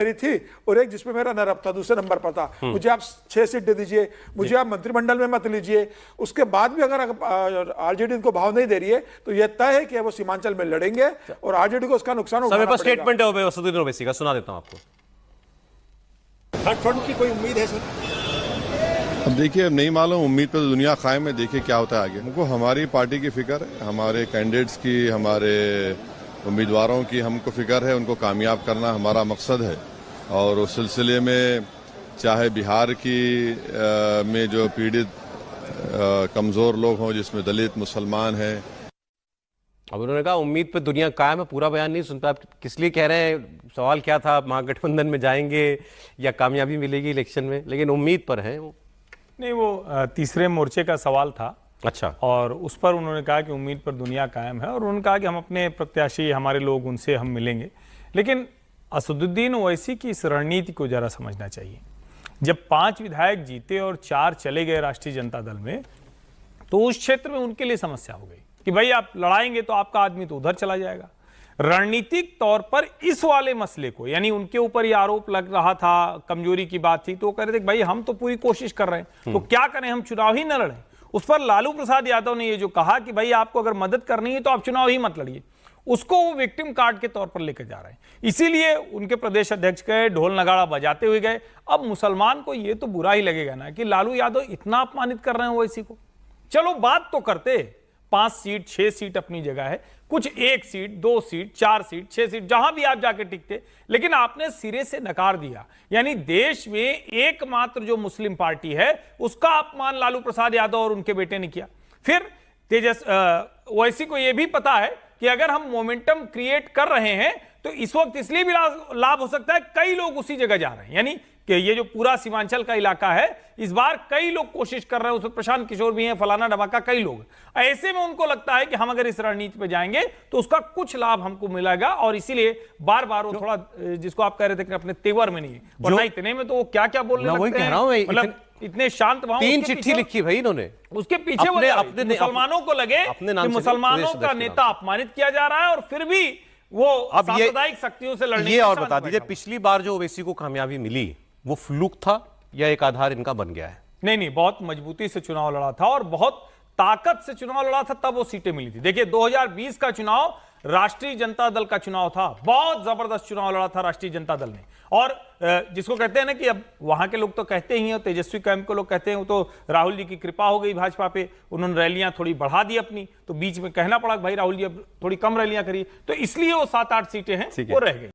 मेरी थी और एक जिसमें मेरा न रब था, दूसरे नंबर पर था। मुझे आप 6 सीट दे दीजिए, मुझे आप मंत्रिमंडल में मत लीजिए। उसके बाद भी अगर आरजेडी को भाव नहीं दे रही है तो यह तय है कि वो सीमांचल में लड़ेंगे और आरजेडी को उसका नुकसान उठाना पड़ेगा। स्टेटमेंट है असदुद्दीन ओवैसी का, सुना देता हूं आपको। थर्ड फ्रंट की कोई उम्मीद है सर? अब देखिए, अब नहीं मालूम, उम्मीद पर तो दुनिया कायम है, देखिए क्या होता है आगे। हमको हमारी पार्टी की फिक्र है, हमारे कैंडिडेट्स की, हमारे उम्मीदवारों की हमको फिक्र है, उनको कामयाब करना हमारा मकसद है। और उस सिलसिले में चाहे बिहार की में जो पीड़ित कमज़ोर लोग हों, जिसमें दलित मुसलमान हैं। अब उन्होंने कहा उम्मीद पे दुनिया कायम है, पूरा बयान नहीं सुन पाया। आप किस लिए कह रहे हैं? सवाल क्या था, महागठबंधन में जाएंगे या कामयाबी मिलेगी इलेक्शन में, लेकिन उम्मीद पर है वो। नहीं, वो तीसरे मोर्चे का सवाल था। अच्छा। और उस पर उन्होंने कहा कि उम्मीद पर दुनिया कायम है, और उन्होंने कहा कि हम अपने प्रत्याशी, हमारे लोग, उनसे हम मिलेंगे। लेकिन असदुद्दीन ओवैसी की इस रणनीति को जरा समझना चाहिए। जब 5 विधायक जीते और 4 चले गए राष्ट्रीय जनता दल में, तो उस क्षेत्र में उनके लिए समस्या हो गई कि भाई आप लड़ाएंगे तो आपका आदमी तो उधर चला जाएगा। रणनीतिक तौर पर इस वाले मसले को, यानी उनके ऊपर ये आरोप लग रहा था, कमजोरी की बात थी, तो वो कह रहे थे भाई हम तो पूरी कोशिश कर रहे हैं, तो क्या करें, हम चुनाव ही न लड़ें। उस पर लालू प्रसाद यादव ने ये जो कहा कि भाई आपको अगर मदद करनी है तो आप चुनाव ही मत लड़िए, उसको वो विक्टिम कार्ड के तौर पर लेकर जा रहे हैं। इसीलिए उनके प्रदेश अध्यक्ष गए, ढोल नगाड़ा बजाते हुए गए। अब मुसलमान को ये तो बुरा ही लगेगा ना कि लालू यादव इतना अपमानित कर रहे हैं ओवैसी को। चलो बात तो करते, 5 सीट 6 सीट अपनी जगह है, कुछ 1 सीट 2 सीट 4 सीट 6 सीट जहां भी आप जाके टिकते, लेकिन आपने सिरे से नकार दिया। यानी देश में एकमात्र जो मुस्लिम पार्टी है उसका अपमान लालू प्रसाद यादव और उनके बेटे ने किया। फिर ओवैसी को यह भी पता है कि अगर हम मोमेंटम क्रिएट कर रहे हैं तो इस वक्त इसलिए भी लाभ हो सकता है, कई लोग उसी जगह जा रहे हैं। यानी कि ये जो पूरा सीमांचल का इलाका है, इस बार कई लोग कोशिश कर रहे हैं, उसमें प्रशांत किशोर भी हैं, फलाना धमाका, कई लोग। ऐसे में उनको लगता है कि हम अगर इस रणनीति पे जाएंगे तो उसका कुछ लाभ हमको मिलेगा, और इसीलिए बार बार वो थोड़ा, जिसको आप कह रहे थे कि अपने तेवर में नहीं है, वरना इतने में तो वो क्या क्या बोलने लगते हैं, मतलब इतने शांत भाव। 3 चिट्ठी लिखी भाई इन्होंने, उसके पीछे अपने मुसलमानों को लगे कि मुसलमानों का नेता अपमानित किया जा रहा है, और फिर भी वो सांप्रदायिक शक्तियों से लड़ने। ये और बता दीजिए, पिछली बार जो ओवैसी को कामयाबी मिली वो फ्लूक था या एक आधार इनका बन गया है? नहीं, बहुत मजबूती से चुनाव लड़ा था और बहुत ताकत से चुनाव लड़ा था, तब वो सीटें मिली थी। देखिए 2020 का चुनाव राष्ट्रीय जनता दल का चुनाव था, बहुत जबरदस्त चुनाव लड़ा था राष्ट्रीय जनता दल ने। और जिसको कहते हैं ना कि अब वहां के लोग तो कहते ही हैं, तेजस्वी कैंप के लोग कहते हैं तो राहुल जी की कृपा हो गई भाजपा पे, उन्होंने रैलियां थोड़ी बढ़ा दी अपनी, तो बीच में कहना पड़ा भाई राहुल जी अब थोड़ी कम रैलियां करिए, तो इसलिए वो 7-8 सीटें हैं वो रह गई।